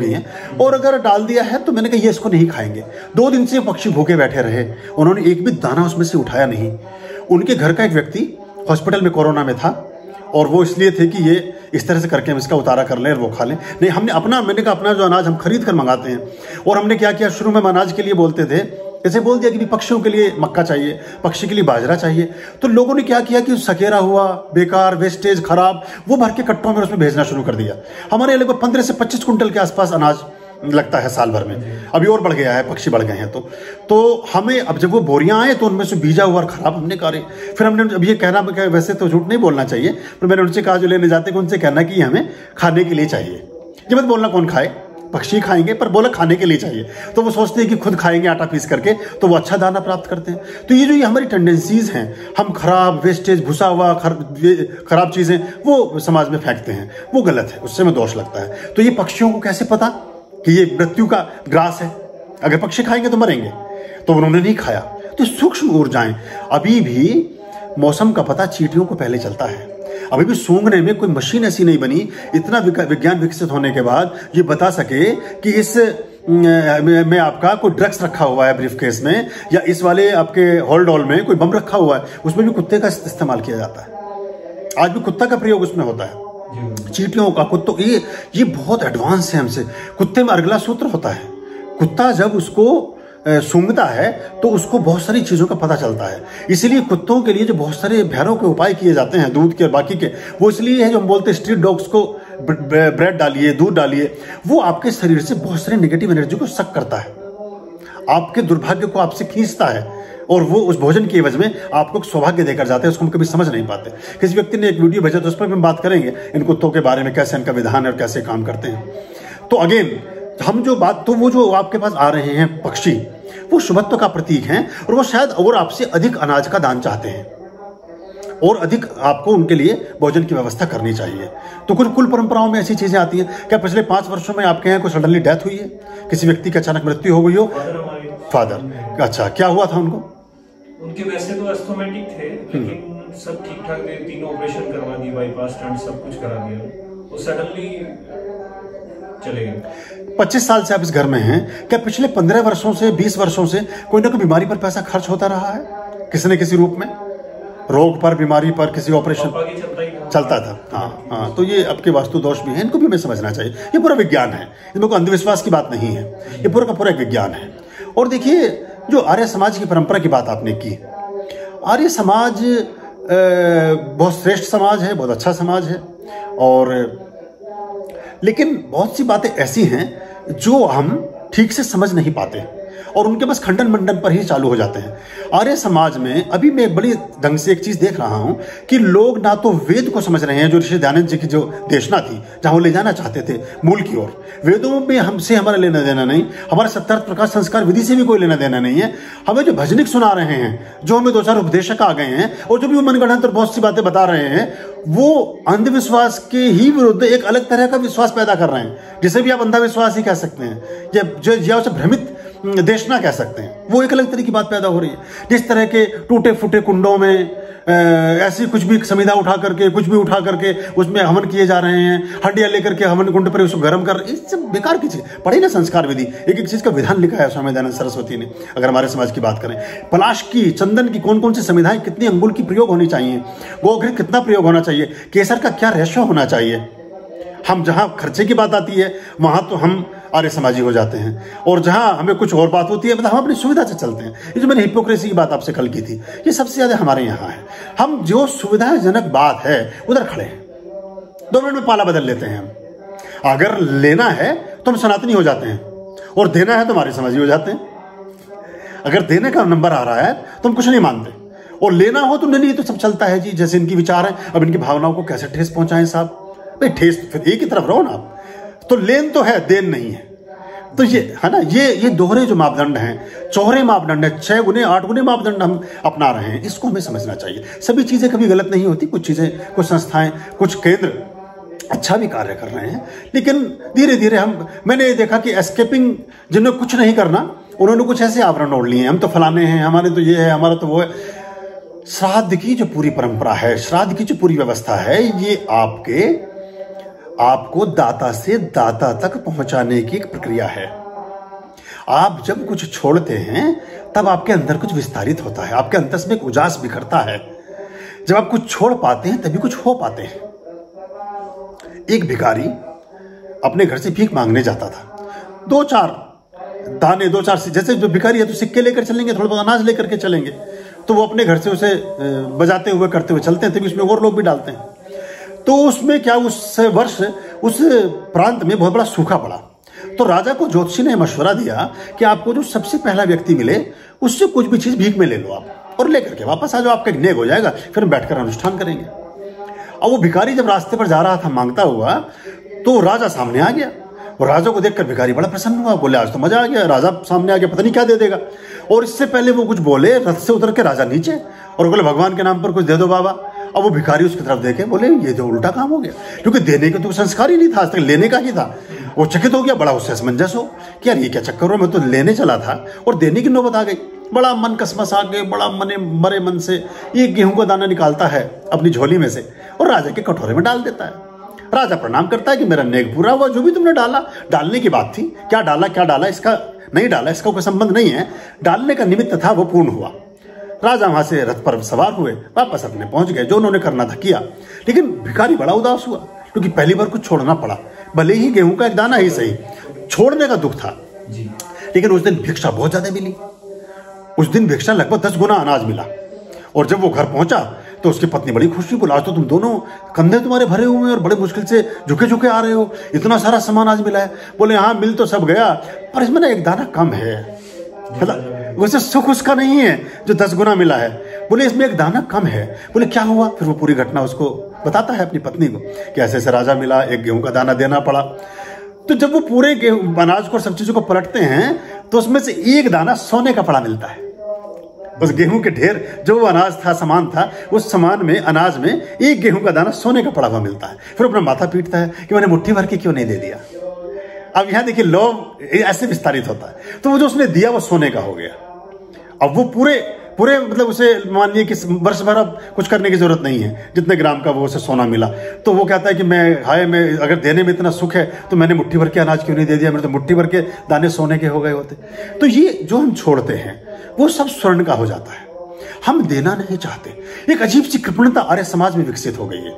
हैं, और अगर डाल दिया है तो मैंने कहा ये इसको नहीं खाएंगे। 2 दिन से पक्षी भूखे बैठे रहे, उन्होंने एक भी दाना उसमें से उठाया नहीं। उनके घर का एक व्यक्ति हॉस्पिटल में कोरोना में था, और वो इसलिए थे कि ये इस तरह से करके हम इसका उतारा कर लें और वो खा लें। नहीं, मैंने कहा अपना जो अनाज हम खरीद कर मंगाते हैं। और हमने क्या किया, शुरू में अनाज के लिए बोलते थे, जैसे बोल दिया कि पक्षियों के लिए मक्का चाहिए, पक्षी के लिए बाजरा चाहिए। तो लोगों ने क्या किया कि सकेरा हुआ, बेकार, वेस्टेज, खराब, वो भर के कट्टों में उसमें भेजना शुरू कर दिया। हमारे लगभग 15 से 25 कुंटल के आसपास अनाज लगता है साल भर में। अभी और बढ़ गया है, पक्षी बढ़ गए हैं। तो हमें अब जब वो बोरियां आए तो उनमें से बीजा हुआ और खराब हमने करे। फिर हमने अब ये कहना, वैसे तो झूठ नहीं बोलना चाहिए, पर मैंने उनसे कहा जो लेने जाते कि उनसे कहना कि हमें खाने के लिए चाहिए। ये मत बोलना कौन खाए, पक्षी खाएंगे, पर बोला खाने के लिए चाहिए। तो वो सोचते हैं कि खुद खाएंगे आटा पीस करके, तो वो अच्छा दाना प्राप्त करते हैं। तो ये हमारी टेंडेंसीज हैं, हम खराब, वेस्टेज, भुसा हुआ, खराब चीजें वो समाज में फेंकते हैं, वो गलत है, उससे हमें दोष लगता है। तो ये पक्षियों को कैसे पता कि ये मृत्यु का ग्रास है, अगर पक्षी खाएंगे तो मरेंगे, तो उन्होंने नहीं खाया। तो सूक्ष्म ऊर्जाएं, अभी भी मौसम का पता चींटियों को पहले चलता है। अभी भी सूंघने में कोई मशीन ऐसी नहीं बनी, इतना विज्ञान विकसित होने के बाद ये बता सके कि इस में आपका कोई ड्रग्स रखा हुआ है ब्रीफकेस में, या इस वाले आपके होल्ड ऑल में कोई बम रखा हुआ है, उसमें भी कुत्ते का इस्तेमाल किया जाता है। आज भी कुत्ता का प्रयोग उसमें होता है, चींटियों का, कुत्तों, ये बहुत एडवांस है हमसे। कुत्ते में अर्गला सूत्र होता है। कुत्ता जब उसको सूंघता है तो उसको बहुत सारी चीजों का पता चलता है। इसीलिए कुत्तों के लिए जो बहुत सारे भैरों के उपाय किए जाते हैं, दूध के और बाकी के, वो इसलिए है जो हम बोलते हैं स्ट्रीट डॉग्स को ब्रेड डालिए, दूध डालिए, वो आपके शरीर से बहुत सारी नेगेटिव एनर्जी को सक करता है, आपके दुर्भाग्य को आपसे खींचता है, और वो उस भोजन की एवज में आपको सौभाग्य देकर जाते हैं। उसको हम कभी समझ नहीं पाते। किसी व्यक्ति ने एक वीडियो भेजा, तो उस पर भी हम बात करेंगे इन कुत्तों के बारे में, कैसे इनका विधान है और कैसे काम करते हैं। तो अगेन हम जो बात, तो वो जो आपके पास आ रहे हैं पक्षी, वो शुभत्व का प्रतीक हैं, और वो शायद और आपसे अधिक अनाज का दान चाहते हैं, और अधिक आपको उनके लिए भोजन की व्यवस्था करनी चाहिए। तो कुछ कुल परंपराओं में ऐसी चीजें आती हैं। क्या पिछले 5 वर्षों में आपके यहाँ कोई सडनली डेथ हुई है, किसी व्यक्ति की अचानक मृत्यु हो गई हो? फादर, अच्छा, क्या हुआ था उनको? उनके वैसे तो एस्थोमेटिक थे, लेकिन सब ठीक ठाक थे, 3 ऑपरेशन करवा दिए, बाईपास स्टंट सब कुछ करा दिया, वो सडनली चले गए। 25 साल से आप इस घर में हैं, क्या पिछले 15 वर्षों से, 20 वर्षों से कोई ना कोई बीमारी पर पैसा खर्च होता रहा है, किसी न किसी रूप में, रोग पर, बीमारी पर, किसी ऑपरेशन चलता था? हाँ, तो ये आपके वास्तु दोष भी हैं, इनको भी हमें समझना चाहिए। ये पूरा विज्ञान है, इसमें कोई अंधविश्वास की बात नहीं है, ये पूरा का पूरा एक विज्ञान है। और देखिए, जो आर्य समाज की परंपरा की बात आपने की, आर्य समाज बहुत श्रेष्ठ समाज है, बहुत अच्छा समाज है। और लेकिन बहुत सी बातें ऐसी हैं जो हम ठीक से समझ नहीं पाते और उनके बस खंडन मंडन पर ही चालू हो जाते हैं। आर्य समाज में अभी मैं बड़ी ढंग से एक चीज देख रहा हूं कि लोग ना तो वेद को समझ रहे हैं, जो ऋषि दयानंद जी की जो देशना थी जहां वो ले जाना चाहते थे मूल की ओर। वेदों में हमसे हमारा लेना देना नहीं, हमारे 70 प्रकाश संस्कार विधि से भी कोई लेना देना नहीं है। हमें जो भजनिक सुना रहे हैं, जो हमें 2-4 उपदेशक आ गए हैं और जो भी वो मनगढ़ंत और बहुत सी बातें बता रहे हैं, वो अंधविश्वास के ही विरुद्ध एक अलग तरह का विश्वास पैदा कर रहे हैं, जिसे भी आप अंधविश्वास ही कह सकते हैं या उसे भ्रमित देशना कह सकते हैं। वो एक अलग तरह की बात पैदा हो रही है। जिस तरह के टूटे फूटे कुंडों में ऐसी कुछ भी समिधा उठा करके, कुछ भी उठा करके उसमें हवन किए जा रहे हैं, हड्डियां लेकर के हवन कुंड पर उसको गर्म कर, ये सब बेकार की चीज। पढ़ी ना संस्कार विधि, एक एक चीज का विधान लिखा है स्वामी दयानंद सरस्वती ने। अगर हमारे समाज की बात करें, पलाश की, चंदन की कौन कौन सी समिधाएं, कितनी अंगुल की प्रयोग होनी चाहिए, गोघृत कितना प्रयोग होना चाहिए, केसर का क्या रेशो होना चाहिए। हम जहां खर्चे की बात आती है वहां तो हम आर्य समाजी हो जाते हैं, और जहां हमें कुछ और बात होती है मतलब हम अपनी सुविधा से चलते हैं। ये जो मैंने हिपोक्रेसी की बात आपसे कल की थी, ये सबसे ज्यादा हमारे यहाँ है। हम जो सुविधाजनक बात है उधर खड़े हैं, 2 मिनट में पाला बदल लेते हैं हम। अगर लेना है तो हम सनातनी हो जाते हैं, और देना है तो हमारे समाजी हो जाते हैं। अगर देने का नंबर आ रहा है तो हम कुछ नहीं मानते, और लेना हो तो नहीं, तो सब चलता है जी, जैसे इनकी विचार है। अब इनकी भावनाओं को कैसे ठेस पहुंचाएं साहब? भाई ठेस फिर एक ही तरफ रहो ना। तो लेन तो है, देन नहीं है। तो ये है ना, ये दोहरे जो मापदंड हैं, चौहरे मापदंड है, 6 गुने 8 गुने मापदंड हम अपना रहे हैं, इसको हमें समझना चाहिए। सभी चीजें कभी गलत नहीं होती, कुछ चीजें, कुछ संस्थाएं, कुछ केंद्र अच्छा भी कार्य कर रहे हैं, लेकिन धीरे धीरे मैंने ये देखा कि एस्केपिंग, जिन्हें कुछ नहीं करना, उन्होंने कुछ ऐसे आवरण ओढ़ लिए हैं, हम तो फलाने हैं, हमारे तो ये है, हमारा तो वो है। श्राद्ध की जो पूरी परंपरा है, श्राद्ध की जो पूरी व्यवस्था है, ये आपको दाता से दाता तक पहुंचाने की एक प्रक्रिया है। आप जब कुछ छोड़ते हैं तब आपके अंदर कुछ विस्तारित होता है, आपके अंतस में एक उजास बिखरता है। जब आप कुछ छोड़ पाते हैं तभी कुछ हो पाते हैं। एक भिखारी अपने घर से भीख मांगने जाता था, 2-4 दाने, 2-4 जैसे जो भिखारी है तो सिक्के लेकर चलेंगे, थोड़ा बहुत अनाज लेकर के चलेंगे, तो वो अपने घर से उसे बजाते हुए करते हुए चलते हैं, तभी उसमें और लोग भी डालते हैं। तो उसमें क्या, उस वर्ष उस प्रांत में बहुत बड़ा सूखा पड़ा। तो राजा को ज्योतिषी ने मशवरा दिया कि आपको जो सबसे पहला व्यक्ति मिले उससे कुछ भी चीज भीख में ले लो आप, और लेकर के वापस आ जाओ, आपका नेक हो जाएगा, फिर हम बैठकर अनुष्ठान करेंगे। अब वो भिखारी जब रास्ते पर जा रहा था मांगता हुआ, तो राजा सामने आ गया, और राजा को देखकर भिखारी बड़ा प्रसन्न हुआ, बोले आज तो मजा आ गया, राजा सामने आ गया, पता नहीं क्या दे देगा। और इससे पहले वो कुछ बोले, रथ से उतर के राजा नीचे, और बोले भगवान के नाम पर कुछ दे दो बाबा। अब वो भिखारी उसकी तरफ देखे, बोले ये तो उल्टा काम हो गया, क्योंकि देने का तो संस्कार ही नहीं था, आज तक लेने का ही था। वो चकित हो गया, बड़ा उससे असमंजस हो कि यार ये क्या चक्कर हो, मैं तो लेने चला था और देने की नौबत आ गई। बड़ा मन कसमस आ गए, बड़ा मरे मन से एक गेहूं का दाना निकालता है अपनी झोली में से और राजा के कटोरे में डाल देता है। राजा प्रणाम करता है कि मेरा नेक पूरा हुआ, जो भी तुमने डाला, डालने की बात थी, क्या डाला इसका नहीं डाला, इसका कोई संबंध नहीं है, डालने का निमित्त था वो पूर्ण हुआ। राजा वहां से रथ पर सवार हुए, वापस अपने पहुंच गए, जो उन्होंने करना था किया। लेकिन भिखारी बड़ा उदास हुआ, क्योंकि पहली बार कुछ छोड़ना पड़ा, भले ही गेहूं का एक दाना ही सही, छोड़ने का दुख था। लेकिन उस दिन भिक्षा बहुत ज्यादा मिली, उस दिन भिक्षा लगभग 10 गुना अनाज मिला। और जब वो घर पहुंचा तो उसकी पत्नी बड़ी खुशी, बोला आज तो तुम दोनों कंधे तुम्हारे भरे हुए हैं और बड़े मुश्किल से झुके झुके आ रहे हो, इतना सारा सामान आज मिला है। बोले हाँ मिल तो सब गया, पर इसमें ना एक दाना कम है, मतलब वैसे सुख उसका नहीं है जो 10 गुना मिला है। बोले इसमें एक दाना कम है। बोले क्या हुआ? फिर वो पूरी घटना उसको बताता है अपनी पत्नी को कि ऐसे ऐसे राजा मिला, एक गेहूं का दाना देना पड़ा। तो जब वो पूरे गेहूं अनाज को सब चीजों को पलटते हैं तो उसमें से एक दाना सोने का पड़ा मिलता है। उस गेहूं के ढेर जो वो अनाज था, सामान था, उस सामान में, अनाज में एक गेहूं का दाना सोने का पड़ा हुआ मिलता है। फिर अपना माथा पीटता है कि मैंने मुट्ठी भर के क्यों नहीं दे दिया। अब यहां देखिए लोभ ऐसे विस्तारित होता है। तो वो जो उसने दिया वो सोने का हो गया। अब वो पूरे मतलब उसे मानिए कि वर्ष भर अब कुछ करने की जरूरत नहीं है, जितने ग्राम का वो उसे सोना मिला। तो वो कहता है कि मैं अगर देने में इतना सुख है तो मैंने मुट्ठी भर के अनाज क्यों नहीं दे दिया, मेरे तो मुट्ठी भर के दाने सोने के हो गए होते। तो ये जो हम छोड़ते हैं वो सब स्वर्ण का हो जाता है। हम देना नहीं चाहते। एक अजीब सी कृपणता आर्य समाज में विकसित हो गई है,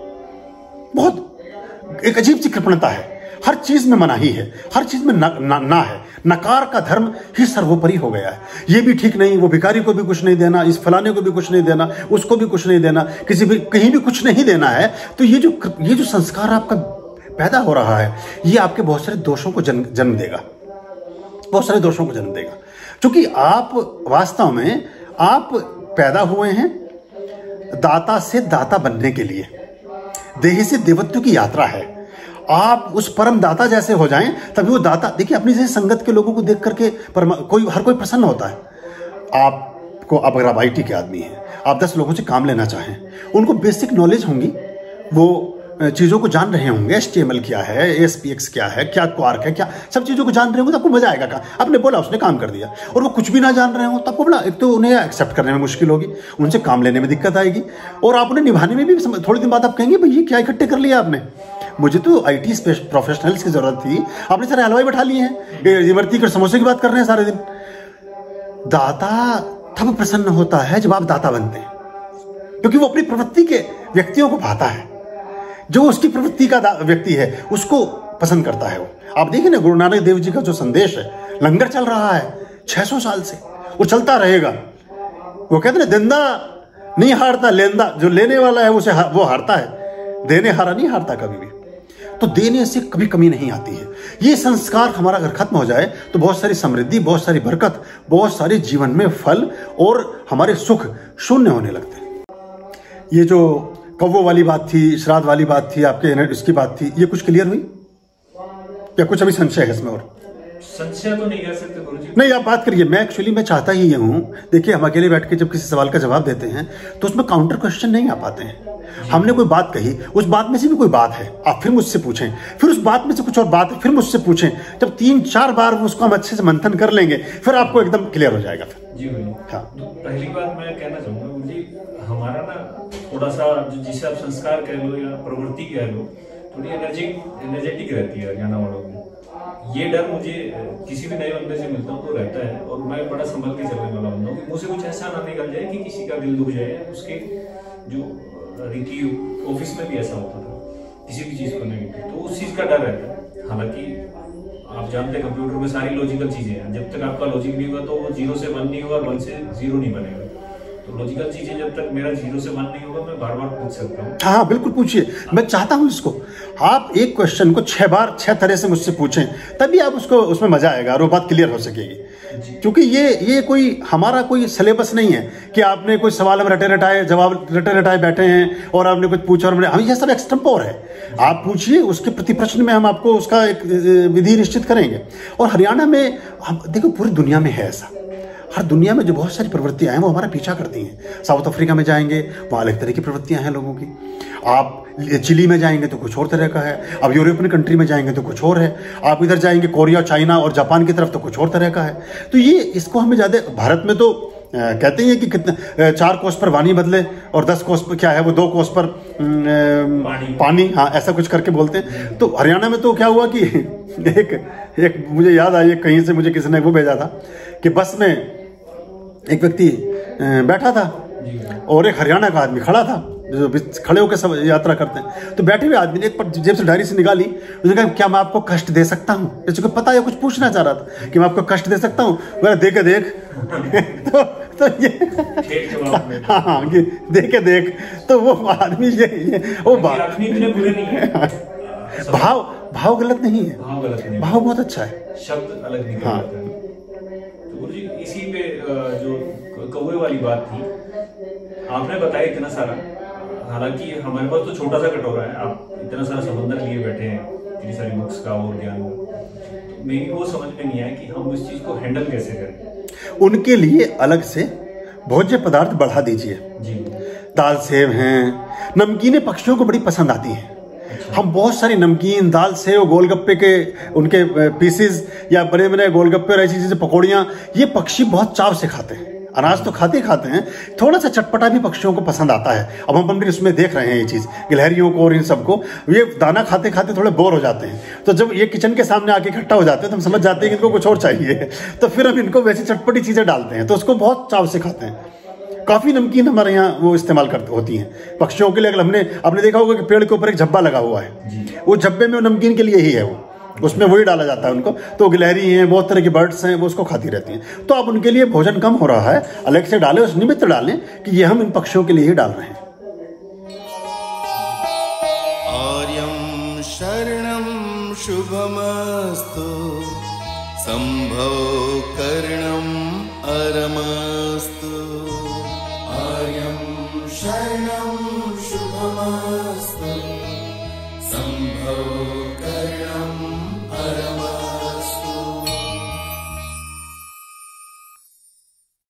बहुत एक अजीब सी कृपणता है। हर चीज में मनाही है, हर चीज में ना है, नकार का धर्म ही सर्वोपरि हो गया है। ये भी ठीक नहीं, वो भिखारी को भी कुछ नहीं देना, इस फलाने को भी कुछ नहीं देना, उसको भी कुछ नहीं देना, किसी भी कहीं भी कुछ नहीं देना है। तो ये जो संस्कार आपका पैदा हो रहा है, ये आपके बहुत सारे दोषों को जन्म देगा, बहुत सारे दोषों को जन्म देगा। क्योंकि आप वास्तव में आप पैदा हुए हैं दाता से दाता बनने के लिए, देह से देवत्व की यात्रा है। आप उस परम दाता जैसे हो जाएं, तभी वो दाता। देखिए, अपनी जैसे संगत के लोगों को देख करके हर कोई प्रसन्न होता है। आपको, अब अगर आप IT के आदमी हैं, आप 10 लोगों से काम लेना चाहें, उनको बेसिक नॉलेज होंगी, वो चीज़ों को जान रहे होंगे, HTML क्या है, ASPX क्या है, क्या क्वार्क है, क्या सब चीज़ों को जान रहे होंगे, तो आपको मजा आएगा। आपने बोला, उसने काम कर दिया। और वो कुछ भी ना जान रहे हो तो आपको बोला, एक तो उन्हें एक्सेप्ट करने में मुश्किल होगी, उनसे काम लेने में दिक्कत आएगी, और आप उन्हें निभाने में भी थोड़ी दिन बाद आप कहेंगे, भाई ये क्या इकट्ठे कर लिया आपने, मुझे तो IT प्रोफेशनल्स की जरूरत थी, आपने सारे हलवाई बैठा लिए हैं, इमरती के समोसे की बात कर रहे हैं सारे दिन। दाता तब प्रसन्न होता है जब आप दाता बनते हैं, क्योंकि वो अपनी प्रवृत्ति के व्यक्तियों को भाता है। जो उसकी प्रवृत्ति का व्यक्ति है उसको पसंद करता है वो। आप देखिए ना, गुरु नानक देव जी का जो संदेश है, लंगर चल रहा है 600 साल से, वो चलता रहेगा। वो कहते हैं, देंदा नहीं हारता लेंदा, जो लेने वाला है वो हारता है, देने हारा नहीं हारता कभी भी। तो देने से कभी कमी नहीं आती है। ये संस्कार हमारा अगर खत्म हो जाए तो बहुत सारी समृद्धि, बहुत सारी बरकत, बहुत सारे जीवन में फल और हमारे सुख शून्य होने लगते हैं। ये जो कौवों वाली बात थी, श्राद्ध वाली बात थी, आपके इसकी बात थी, ये कुछ क्लियर हुई या कुछ अभी संशय है इसमें? और संशय तो नहीं कह सकते गुरुजी। नहीं, आप बात करिए। मैं चाहता ही ये हूं, देखिए, हम अकेले बैठ के जब किसी सवाल का जवाब देते हैं तो उसमें काउंटर क्वेश्चन नहीं आ पाते हैं। हमने कोई बात कही, उस बात में से भी कोई बात है, आप फिर मुझसे पूछें, फिर उस बात में से कुछ और बात है, फिर मुझसे पूछें। जब 3-4 बार उसको हम अच्छे से मंथन कर लेंगे, फिर आपको एकदम क्लियर हो जाएगा। फिर जी भाई, हाँ, तो पहली बात मैं कहना चाहूंगा गुरुजी, हमारा ना थोड़ा सा जिसे आप संस्कार कह लो या प्रवृत्ति कह लो, थोड़ी एनर्जेटिक रहती है हरियाणा वालों में। ये डर मुझे किसी भी नए बंदे से मिलता हूँ तो रहता है, और मैं बड़ा संभल के चलने वाला बंदा हूँ कि मुझसे कुछ ऐसा ना निकल जाए कि किसी का दिल दुख जाए। उसके जो रीति ऑफिस में भी ऐसा होता था, किसी भी चीज को लेकर, तो उस चीज का डर रहता है। हालांकि आप जानते हैं कंप्यूटर में सारी लॉजिकल चीजें हैं, जब तक आपका लॉजिक नहीं होगा तो वो 0 से 1 नहीं होगा, 1 से 0 नहीं बनेगा। तो लॉजिकल चीजें जब तक मेरा 0 से 1 नहीं होगा, मैं बार बार पूछ सकता हूँ। हाँ, बिल्कुल पूछिए। मैं चाहता हूं इसको, आप एक क्वेश्चन को 6 बार 6 तरह से मुझसे पूछें, तभी आप उसको उसमें मजा आएगा और वो बात क्लियर हो सकेगी। क्योंकि ये कोई हमारा कोई सिलेबस नहीं है कि आपने कोई सवाल में रटे रटाए बैठे हैं और आपने कुछ पूछा और हम ये सब एक्सटेम्पोर है। आप पूछिए, उसके प्रति प्रश्न में हम आपको उसका एक विधि निश्चित करेंगे। और हरियाणा में हम देखो, पूरी दुनिया में है ऐसा, हर दुनिया में जो बहुत सारी प्रवृत्तियां हैं वो हमारा पीछा करती हैं। साउथ अफ्रीका में जाएंगे, वहाँ अलग तरह की प्रवृत्तियां हैं लोगों की। आप चिली में जाएंगे तो कुछ और तरह का है, अब यूरोपियन कंट्री में जाएंगे तो कुछ और है, आप इधर जाएंगे कोरिया, चाइना और जापान की तरफ तो कुछ और तरह का है। तो ये इसको हमें ज़्यादा, भारत में तो कहते हैं कि कितने 4 कोस पर वाणी बदले और 10 कोस पर क्या है वो 2 कोस पर पानी, हाँ ऐसा कुछ करके बोलते हैं। तो हरियाणा में तो क्या हुआ कि एक मुझे याद आई, कहीं से मुझे किसी ने वो भेजा था कि बस में एक व्यक्ति बैठा था और एक हरियाणा का आदमी खड़ा था, जो खड़े होकर सब यात्रा करते हैं। तो बैठे हुए आदमी ने एक जेब से डायरी से निकाली, उसने कहा, क्या मैं आपको कष्ट दे सकता हूँ? इसको पता है कुछ पूछना चाह रहा था कि मैं आपको कष्ट दे सकता हूँ। दे के देख तो ये हाँ, दे के देख। तो वो आदमी ये वो भाव गलत नहीं है, भाव बहुत अच्छा है, शब्द अलग निकल जाता है। तो गुरुजी, इसी पे जो कौवे वाली बात थी, आपने बताया इतना सारा, हालांकि हमारे पास तो छोटा सा कटोरा है, आप इतना सारा समंदर लिए बैठे हैं, इतनी सारी बुक्स का और ज्ञान का, तो मेरी वो समझ में नहीं आया कि हम इस चीज को हैंडल कैसे करें। उनके लिए अलग से भोज्य पदार्थ बढ़ा दीजिए। दाल सेव हैं, नमकीनें पक्षियों को बड़ी पसंद आती हैं। हम बहुत सारी नमकीन, दाल सेव, गोलगप्पे के उनके पीसेस या बड़े बड़े गोलगप्पे और ऐसी चीजें, पकौड़ियाँ, ये पक्षी बहुत चाव से खाते हैं। अनाज तो खाते हैं, थोड़ा सा चटपटा भी पक्षियों को पसंद आता है। अब हम भी इसमें देख रहे हैं ये चीज़, गिलहरियों को और इन सबको, ये दाना खाते खाते थोड़े बोर हो जाते हैं। तो जब ये किचन के सामने आके इकट्ठा हो जाते हैं तो हम समझ जाते हैं कि इनको कुछ और चाहिए, तो फिर हम इनको वैसी चटपटी चीज़ें डालते हैं, तो उसको बहुत चाव से खाते हैं। काफ़ी नमकीन हमारे यहाँ वो इस्तेमाल करते होती हैं पक्षियों के लिए। अगर आपने देखा होगा कि पेड़ के ऊपर एक झब्बा लगा हुआ है, वो झब्बे में वो नमकीन के लिए ही है वो। उसमें वही डाला जाता है उनको। तो गिलहरी हैं, बहुत तरह की बर्ड्स हैं, वो उसको खाती रहती हैं। तो अब उनके लिए भोजन कम हो रहा है, अलग से डालें, उस निमित्त डालें कि ये हम इन पक्षियों के लिए ही डाल रहे हैं। आर्यं शरणं शुभमस्तु, संभव करणं अरमस्तु। आर्यं शरणं शुभमस्तु, संभव